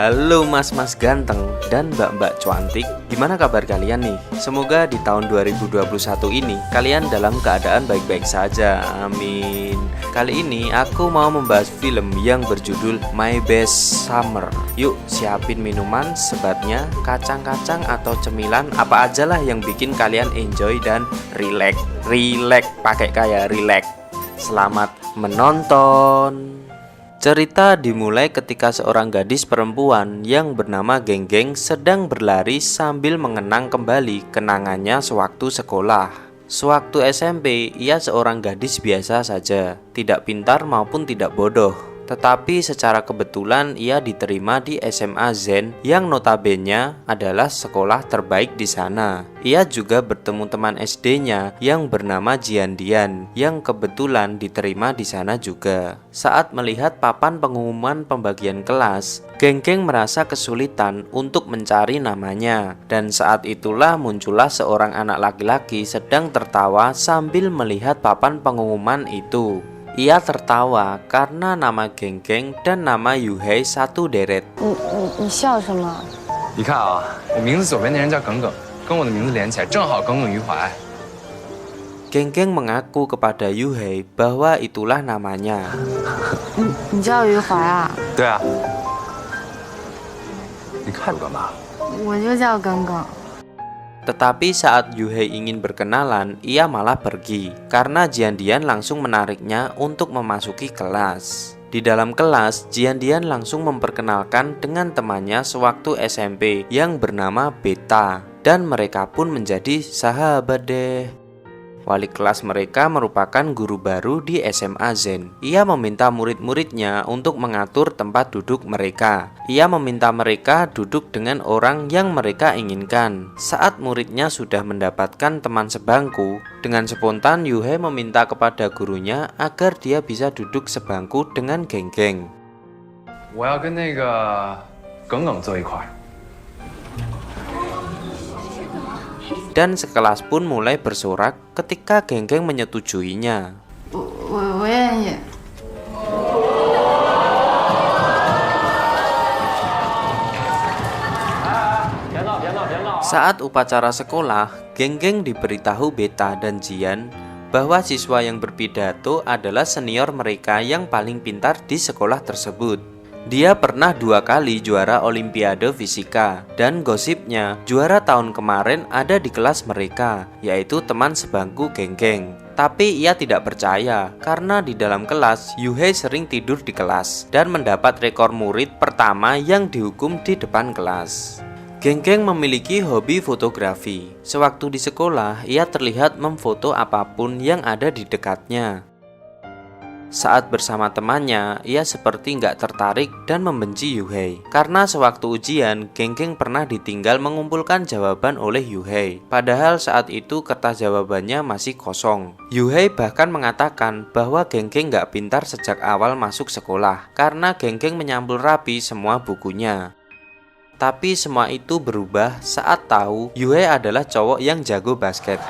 Halo mas-mas ganteng dan mbak-mbak cantik, gimana kabar kalian nih? Semoga di tahun 2021 ini kalian dalam keadaan baik-baik saja, amin. Kali ini aku mau membahas film yang berjudul My Best Summer. Yuk siapin minuman, sebatnya, kacang-kacang atau cemilan, apa aja lah yang bikin kalian enjoy dan relax. Relax, pakai kayak relax. Selamat menonton. Cerita dimulai ketika seorang gadis perempuan yang bernama Genggeng sedang berlari sambil mengenang kembali kenangannya sewaktu sekolah. Sewaktu SMP, ia seorang gadis biasa saja, tidak pintar maupun tidak bodoh. Tetapi secara kebetulan ia diterima di SMA Zen yang notabene adalah sekolah terbaik di sana. Ia juga bertemu teman SD-nya yang bernama Jiandian yang kebetulan diterima di sana juga. Saat melihat papan pengumuman pembagian kelas, Genggeng merasa kesulitan untuk mencari namanya. Dan saat itulah muncullah seorang anak laki-laki sedang tertawa sambil melihat papan pengumuman itu. Ia tertawa karena nama Genggeng dan nama Yuhei satu deret. 你笑什么？你看啊，我名字左边那人叫耿耿，跟我的名字连起来正好耿耿于怀。 Genggeng mengaku kepada Yuhei bahwa itulah namanya. 你叫余淮啊？对啊。你看我干嘛？我就叫耿耿。 Tetapi saat Yuhei ingin berkenalan, ia malah pergi karena Jiandian langsung menariknya untuk memasuki kelas. Di dalam kelas, Jiandian langsung memperkenalkan dengan temannya sewaktu SMP yang bernama Beta, dan mereka pun menjadi sahabat deh. Wali kelas mereka merupakan guru baru di SMA Zen. Ia meminta murid-muridnya untuk mengatur tempat duduk mereka. Ia meminta mereka duduk dengan orang yang mereka inginkan. Saat muridnya sudah mendapatkan teman sebangku, dengan spontan Yuhei meminta kepada gurunya agar dia bisa duduk sebangku dengan Genggeng. 我要跟那个耿耿坐一块儿。 Dan sekelas pun mulai bersorak ketika Genggeng menyetujuinya. 我愿意。 Saat upacara sekolah, Genggeng diberitahu Beta dan Jian bahwa siswa yang berpidato adalah senior mereka yang paling pintar di sekolah tersebut. Dia pernah 2 kali juara Olimpiade Fisika, dan gosipnya juara tahun kemarin ada di kelas mereka, yaitu teman sebangku Genggeng. Tapi ia tidak percaya karena di dalam kelas Yuhei sering tidur di kelas dan mendapat rekor murid pertama yang dihukum di depan kelas. Genggeng memiliki hobi fotografi. Sewaktu di sekolah, ia terlihat memfoto apapun yang ada di dekatnya. Saat bersama temannya, ia seperti nggak tertarik dan membenci Yuhei. Karena sewaktu ujian, Genggeng pernah ditinggal mengumpulkan jawaban oleh Yuhei. Padahal saat itu kertas jawabannya masih kosong. Yuhei bahkan mengatakan bahwa Genggeng nggak pintar sejak awal masuk sekolah, karena Genggeng menyampul rapi semua bukunya. Tapi semua itu berubah saat tahu Yuhei adalah cowok yang jago basket.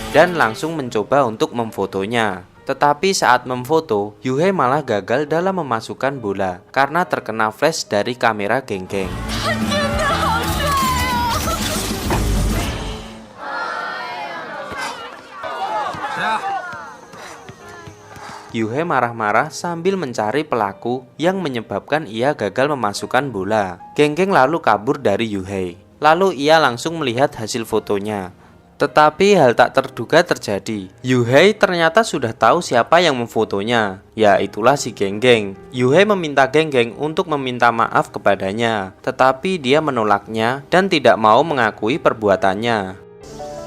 Dan langsung mencoba untuk memfotonya. Tetapi saat memfoto, Yuhei malah gagal dalam memasukkan bola karena terkena flash dari kamera Genggeng. Yuhei marah-marah sambil mencari pelaku yang menyebabkan ia gagal memasukkan bola. Genggeng lalu kabur dari Yuhei. Lalu ia langsung melihat hasil fotonya. Tetapi hal tak terduga terjadi. Yuhei ternyata sudah tahu siapa yang memfotonya. Ya, itulah si Genggeng. Yuhei meminta Genggeng untuk meminta maaf kepadanya, tetapi dia menolaknya dan tidak mau mengakui perbuatannya.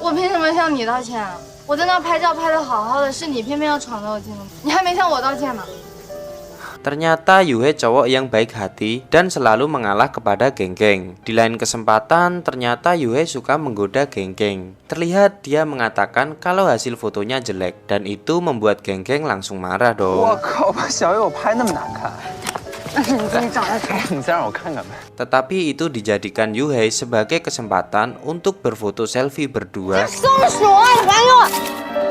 我凭什么向你道歉啊？我在那拍照拍得好好的，是你偏偏要闯到我镜头，你还没向我道歉呢。 Ternyata Yuhei cowok yang baik hati dan selalu mengalah kepada Genggeng. Di lain kesempatan, ternyata Yuhei suka menggoda Genggeng. Terlihat dia mengatakan kalau hasil fotonya jelek, dan itu membuat Genggeng langsung marah dong. 我靠，把小友拍那么难看。那是你自己找的茬。你再让我看看呗。 Tetapi itu dijadikan Yuhei sebagai kesempatan untuk berfoto selfie berdua. 松鼠，你还给我！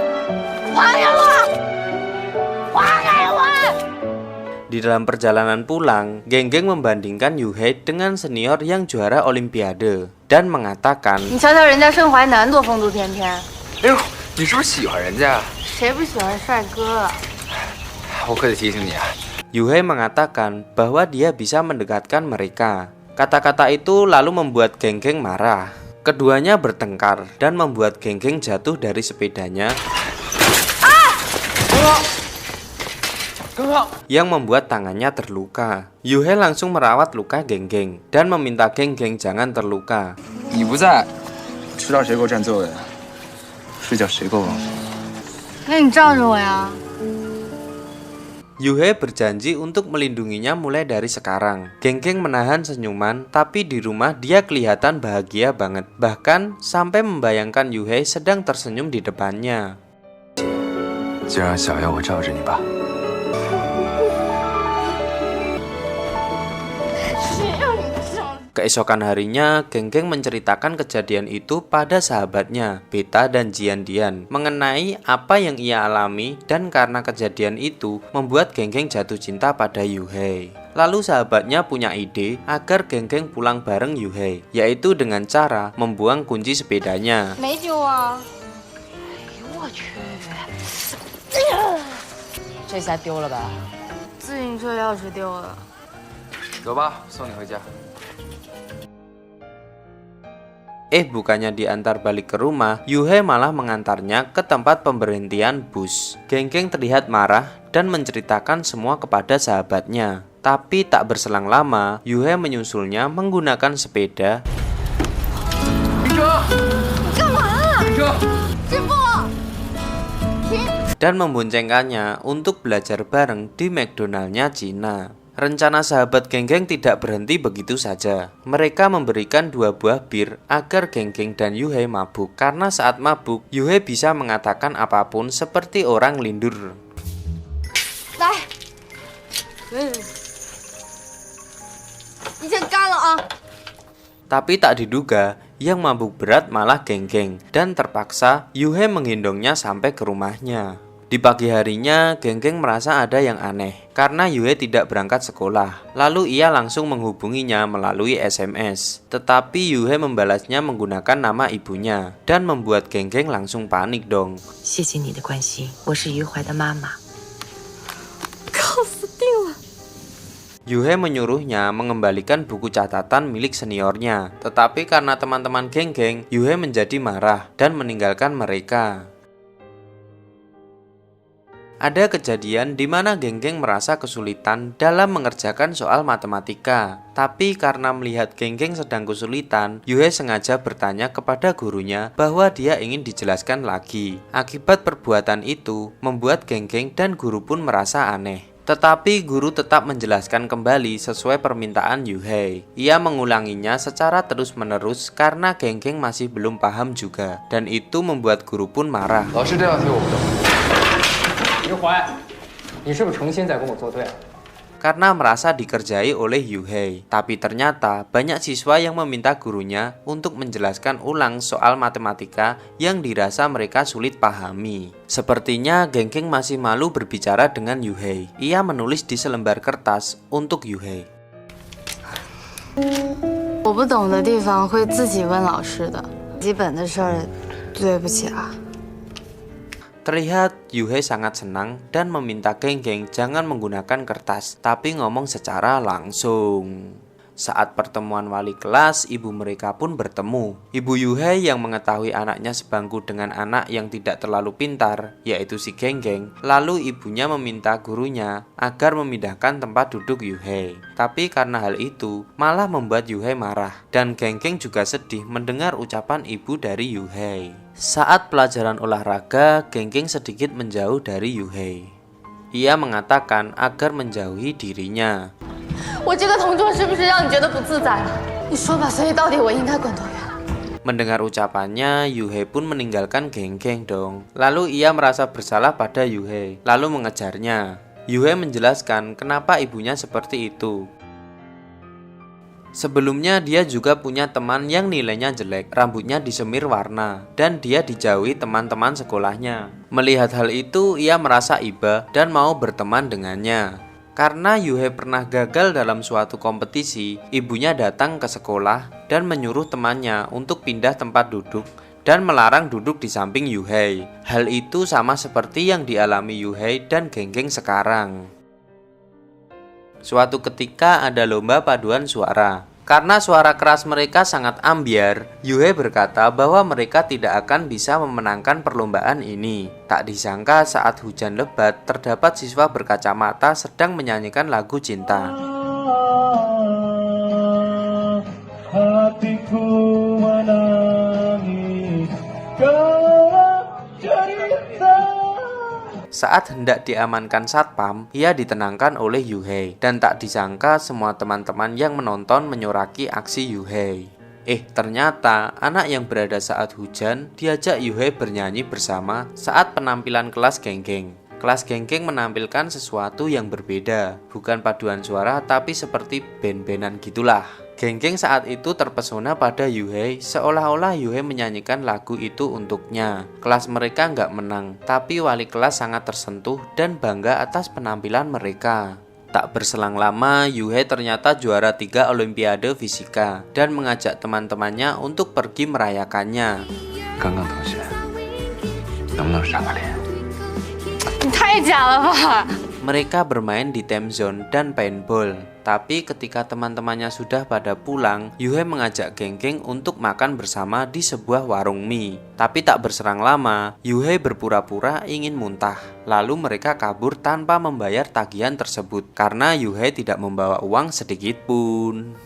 Di dalam perjalanan pulang, Genggeng membandingkan Yuhei dengan senior yang juara Olimpiade dan mengatakan, 你瞧瞧人家盛淮南多风度翩翩， 哎呦，你是不是喜欢人家？ 谁不喜欢帅哥啊？ 我可得提醒你啊。 Yuhei mengatakan bahwa dia bisa mendekatkan mereka. Kata-kata itu lalu membuat Genggeng marah. Keduanya bertengkar dan membuat Genggeng jatuh dari sepedanya yang membuat tangannya terluka. Yuhei langsung merawat luka Genggeng dan meminta Genggeng jangan terluka. 你不在，知道谁给我占座位，睡觉谁给我忘记。 那你罩着我呀。 Yuhei berjanji untuk melindunginya mulai dari sekarang. Genggeng menahan senyuman, tapi di rumah dia kelihatan bahagia banget. Bahkan sampai membayangkan Yuhei sedang tersenyum di depannya. 就让小妖我罩着你吧。 Keesokan harinya, Genggeng menceritakan kejadian itu pada sahabatnya, Beta dan Jian Dian, mengenai apa yang ia alami, dan karena kejadian itu membuat Genggeng jatuh cinta pada Yuhei. Lalu sahabatnya punya ide agar Genggeng pulang bareng Yuhei, yaitu dengan cara membuang kunci sepedanya. 没丢啊。我去，这下丢了吧？自行车钥匙丢了。走吧，送你回家。 Bukannya diantar balik ke rumah, Yuhei malah mengantarnya ke tempat pemberhentian bus. Genggeng terlihat marah dan menceritakan semua kepada sahabatnya. Tapi tak berselang lama, Yuhei menyusulnya menggunakan sepeda dan memboncengkannya untuk belajar bareng di McDonald-nya Cina. Rencana sahabat Genggeng tidak berhenti begitu saja. Mereka memberikan 2 buah bir agar Genggeng dan Yuhei mabuk. Karena saat mabuk, Yuhei bisa mengatakan apapun seperti orang lindur. 来，已经干了啊。 Tapi tak diduga, yang mabuk berat malah Genggeng. Dan terpaksa Yuhei menggendongnya sampai ke rumahnya. Di pagi harinya, Genggeng merasa ada yang aneh karena Yuhei tidak berangkat sekolah. Lalu ia langsung menghubunginya melalui SMS. Tetapi Yuhei membalasnya menggunakan nama ibunya dan membuat Genggeng langsung panik dong. 谢谢你的关心，我是于怀的妈妈。 Yuhei menyuruhnya mengembalikan buku catatan milik seniornya. Tetapi karena teman-teman Genggeng, Yuhei menjadi marah dan meninggalkan mereka. Ada kejadian di mana Genggeng merasa kesulitan dalam mengerjakan soal matematika. Tapi karena melihat Genggeng sedang kesulitan, Yuhei sengaja bertanya kepada gurunya bahwa dia ingin dijelaskan lagi. Akibat perbuatan itu, membuat Genggeng dan guru pun merasa aneh. Tetapi guru tetap menjelaskan kembali sesuai permintaan Yuhei. Ia mengulanginya secara terus-menerus karena Genggeng masih belum paham juga. Dan itu membuat guru pun marah. 老师这道题我不懂。 于怀，你是不是诚心在跟我作对啊？ Karena merasa dikerjai oleh Yuhei. Tapi ternyata banyak siswa yang meminta gurunya untuk menjelaskan ulang soal matematika yang dirasa mereka sulit pahami. Sepertinya Genggeng masih malu berbicara dengan Yuhei. Ia menulis di selembar kertas untuk Yuhei. 我不懂的地方会自己问老师的，基本的事儿，对不起啊。 Terlihat Yuhei sangat senang dan meminta Genggeng jangan menggunakan kertas, tapi ngomong secara langsung. Saat pertemuan wali kelas, ibu mereka pun bertemu. Ibu Yuhei yang mengetahui anaknya sebangku dengan anak yang tidak terlalu pintar, yaitu si Genggeng. Lalu ibunya meminta gurunya agar memindahkan tempat duduk Yuhei. Tapi karena hal itu, malah membuat Yuhei marah. Dan Genggeng juga sedih mendengar ucapan ibu dari Yuhei. Saat pelajaran olahraga, Genggeng sedikit menjauh dari Yuhei. Ia mengatakan agar menjauhi dirinya. 我这个同桌是不是让你觉得不自在了？你说吧，所以到底我应该滚多远？ Mendengar ucapannya, Yuhei pun meninggalkan Genggeng dong. Lalu ia merasa bersalah pada Yuhei, lalu mengejarnya. Yuhei menjelaskan kenapa ibunya seperti itu. Sebelumnya dia juga punya teman yang nilainya jelek, rambutnya disemir warna, dan dia dijauhi teman-teman sekolahnya. Melihat hal itu, ia merasa iba dan mau berteman dengannya. Karena Yuhei pernah gagal dalam suatu kompetisi, ibunya datang ke sekolah dan menyuruh temannya untuk pindah tempat duduk dan melarang duduk di samping Yuhei. Hal itu sama seperti yang dialami Yuhei dan geng-geng sekarang. Suatu ketika ada lomba paduan suara. Karena suara keras mereka sangat ambyar, Yuhei berkata bahwa mereka tidak akan bisa memenangkan perlombaan ini. Tak disangka saat hujan lebat, terdapat siswa berkacamata sedang menyanyikan lagu cinta. Hatiku menangis karena cerita. Saat hendak diamankan satpam, ia ditenangkan oleh Yuhei. Dan tak disangka semua teman-teman yang menonton menyoraki aksi Yuhei. Ternyata anak yang berada saat hujan diajak Yuhei bernyanyi bersama saat penampilan kelas geng-geng. Kelas geng-geng menampilkan sesuatu yang berbeda, bukan paduan suara tapi seperti band-bandan gitulah. Geng-geng saat itu terpesona pada Yuhei, seolah-olah Yuhei menyanyikan lagu itu untuknya. Kelas mereka nggak menang, tapi wali kelas sangat tersentuh dan bangga atas penampilan mereka. Tak berselang lama, Yuhei ternyata juara 3 Olimpiade Fisika dan mengajak teman-temannya untuk pergi merayakannya. Mereka bermain di time zone dan paintball. Tapi ketika teman-temannya sudah pada pulang, Yuhei mengajak geng-geng untuk makan bersama di sebuah warung mie. Tapi tak berserang lama, Yuhei berpura-pura ingin muntah. Lalu mereka kabur tanpa membayar tagihan tersebut karena Yuhei tidak membawa uang sedikit pun.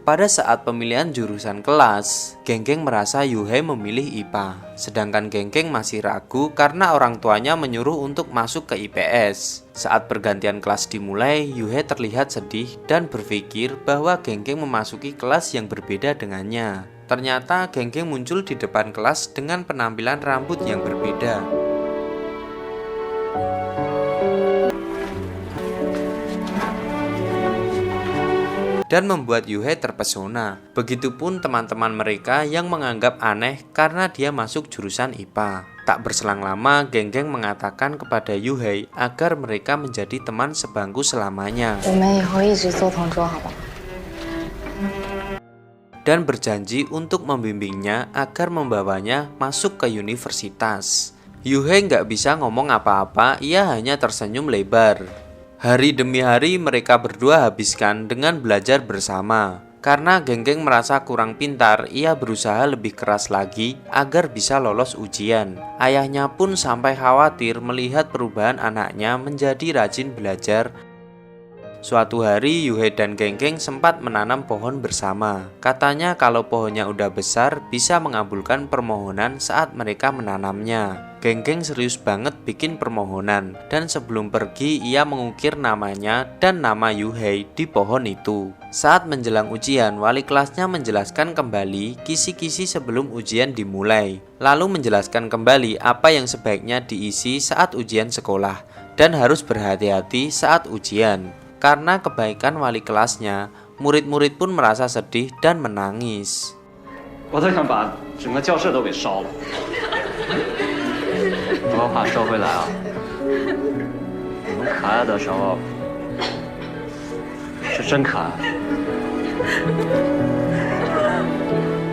Pada saat pemilihan jurusan kelas, geng-geng merasa Yuhei memilih IPA. Sedangkan geng-geng masih ragu karena orang tuanya menyuruh untuk masuk ke IPS. Saat pergantian kelas dimulai, Yuhei terlihat sedih dan berpikir bahwa geng-geng memasuki kelas yang berbeda dengannya. Ternyata geng-geng muncul di depan kelas dengan penampilan rambut yang berbeda. Dan membuat Yuhei terpesona. Begitupun teman-teman mereka yang menganggap aneh karena dia masuk jurusan IPA. Tak berselang lama, geng-geng mengatakan kepada Yuhei agar mereka menjadi teman sebangku selamanya. Dan berjanji untuk membimbingnya agar membawanya masuk ke universitas. Yuhei nggak bisa ngomong apa-apa, ia hanya tersenyum lebar. Hari demi hari mereka berdua habiskan dengan belajar bersama. Karena geng-geng merasa kurang pintar, ia berusaha lebih keras lagi agar bisa lolos ujian. Ayahnya pun sampai khawatir melihat perubahan anaknya menjadi rajin belajar. Suatu hari Yuhei dan geng-geng sempat menanam pohon bersama. Katanya kalau pohonnya udah besar bisa mengabulkan permohonan saat mereka menanamnya. Geng-geng serius banget bikin permohonan dan sebelum pergi ia mengukir namanya dan nama Yuhei di pohon itu. Saat menjelang ujian, wali kelasnya menjelaskan kembali kisi-kisi sebelum ujian dimulai. Lalu menjelaskan kembali apa yang sebaiknya diisi saat ujian sekolah dan harus berhati-hati saat ujian. Karena kebaikan wali kelasnya, murid-murid pun merasa sedih dan menangis. 我都想把整个教室都给烧了。不要怕，烧回来啊！你们可爱的时候是真可爱。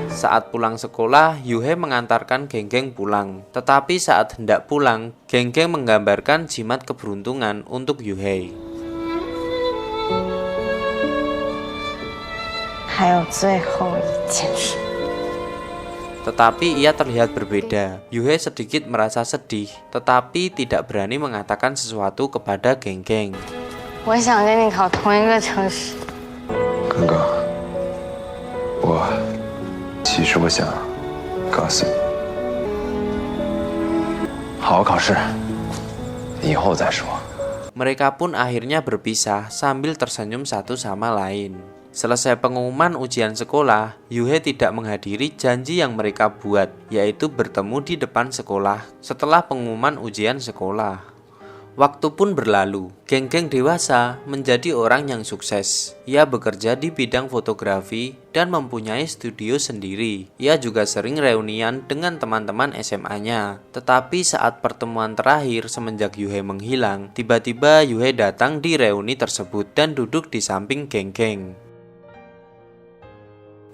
Saat pulang sekolah, Yuhei mengantarkan geng-geng pulang. Tetapi saat hendak pulang, geng-geng menggambarkan jimat keberuntungan untuk Yuhei. Tetapi ia terlihat berbeda. Yuhei sedikit merasa sedih, tetapi tidak berani mengatakan sesuatu kepada geng-geng. 我想跟你考同一个城市。刚刚，其实我想告诉你，好好考试，以后再说。 Mereka pun akhirnya berpisah sambil tersenyum satu sama lain. Selesai pengumuman ujian sekolah, Yuhei tidak menghadiri janji yang mereka buat, yaitu bertemu di depan sekolah setelah pengumuman ujian sekolah. Waktu pun berlalu, Geng-geng dewasa menjadi orang yang sukses. Ia bekerja di bidang fotografi dan mempunyai studio sendiri. Ia juga sering reunian dengan teman-teman SMA-nya. Tetapi saat pertemuan terakhir semenjak Yuhei menghilang, tiba-tiba Yuhei datang di reuni tersebut dan duduk di samping Geng-geng.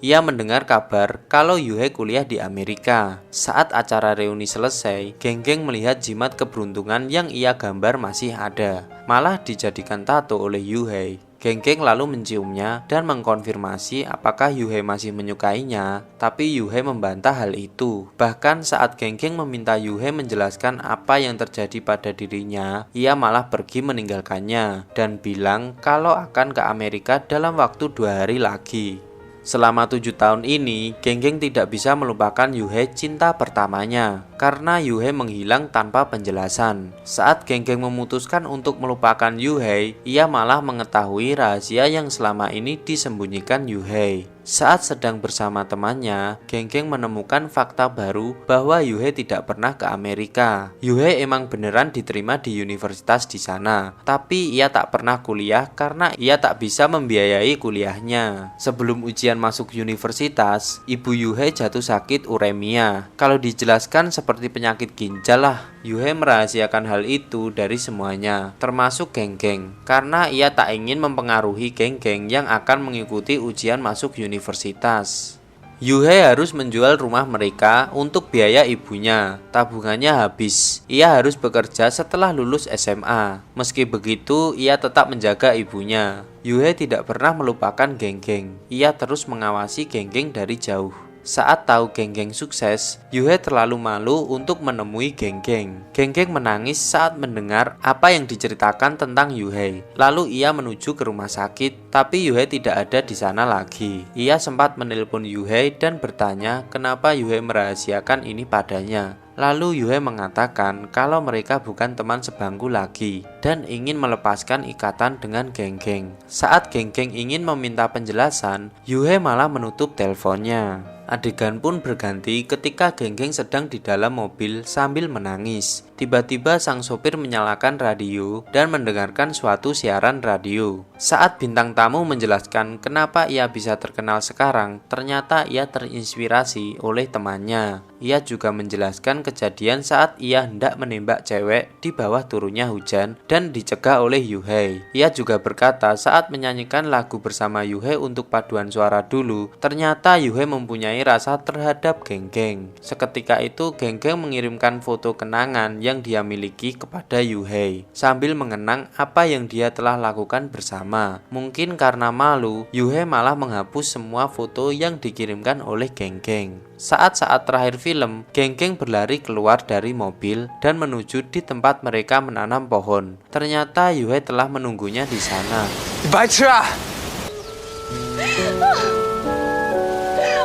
Ia mendengar kabar kalau Yuhei kuliah di Amerika. Saat acara reuni selesai, Geng-geng melihat jimat keberuntungan yang ia gambar masih ada. Malah dijadikan tato oleh Yuhei. Geng-geng lalu menciumnya dan mengkonfirmasi apakah Yuhei masih menyukainya. Tapi Yuhei membantah hal itu. Bahkan saat Geng-geng meminta Yuhei menjelaskan apa yang terjadi pada dirinya, ia malah pergi meninggalkannya dan bilang kalau akan ke Amerika dalam waktu 2 hari lagi. Selama 7 tahun ini, Geng-geng tidak bisa melupakan Yuhei cinta pertamanya karena Yuhei menghilang tanpa penjelasan. Saat Geng-geng memutuskan untuk melupakan Yuhei, ia malah mengetahui rahasia yang selama ini disembunyikan Yuhei. Saat sedang bersama temannya, Geng-geng menemukan fakta baru bahwa Yuhei tidak pernah ke Amerika. Yuhei emang beneran diterima di universitas di sana, tapi ia tak pernah kuliah karena ia tak bisa membiayai kuliahnya. Sebelum ujian masuk universitas, ibu Yuhei jatuh sakit uremia. Kalau dijelaskan seperti penyakit ginjal lah. Yuhei merahasiakan hal itu dari semuanya, termasuk Geng-geng, karena ia tak ingin mempengaruhi Geng-geng yang akan mengikuti ujian masuk universitas. Yuhei harus menjual rumah mereka untuk biaya ibunya. Tabungannya habis. Ia harus bekerja setelah lulus SMA. Meski begitu, ia tetap menjaga ibunya. Yuhei tidak pernah melupakan Geng-geng. Ia terus mengawasi Geng-geng dari jauh. Saat tahu Geng-geng sukses, Yuhei terlalu malu untuk menemui Geng-geng. Geng-geng menangis saat mendengar apa yang diceritakan tentang Yuhei. Lalu ia menuju ke rumah sakit, tapi Yuhei tidak ada di sana lagi. Ia sempat menelpon Yuhei dan bertanya kenapa Yuhei merahasiakan ini padanya. Lalu Yuhei mengatakan kalau mereka bukan teman sebangku lagi dan ingin melepaskan ikatan dengan Geng-geng. Saat Geng-geng ingin meminta penjelasan, Yuhei malah menutup teleponnya. Adegan pun berganti ketika Geng-geng sedang di dalam mobil sambil menangis. Tiba-tiba sang sopir menyalakan radio dan mendengarkan suatu siaran radio. Saat bintang tamu menjelaskan kenapa ia bisa terkenal sekarang, ternyata ia terinspirasi oleh temannya. Ia juga menjelaskan kejadian saat ia hendak menembak cewek di bawah turunnya hujan dan dicegah oleh Yuhei. Ia juga berkata saat menyanyikan lagu bersama Yuhei untuk paduan suara dulu, ternyata Yuhei mempunyai rasa terhadap Geng-geng. Seketika itu Geng-geng mengirimkan foto kenangan yang dia miliki kepada Yuhei sambil mengenang apa yang dia telah lakukan bersama. Mungkin karena malu, Yuhei malah menghapus semua foto yang dikirimkan oleh Geng-geng. Saat-saat terakhir film, Geng-geng berlari keluar dari mobil dan menuju di tempat mereka menanam pohon. Ternyata Yuhei telah menunggunya di sana. 你白痴啊！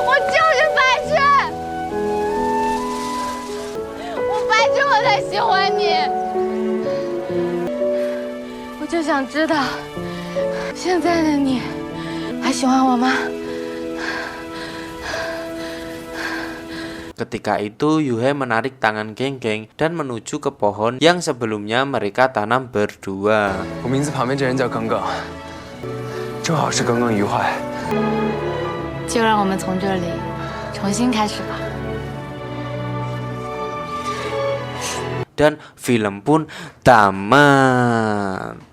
我就是白痴，我白痴我才喜欢你。我就想知道，现在的你还喜欢我吗？ Ketika itu Yuhei menarik tangan Geng-geng dan menuju ke pohon yang sebelumnya mereka tanam berdua. 我名字旁边这人叫耿耿，正好是耿耿于怀。就让我们从这里重新开始吧。 Dan film pun tamat.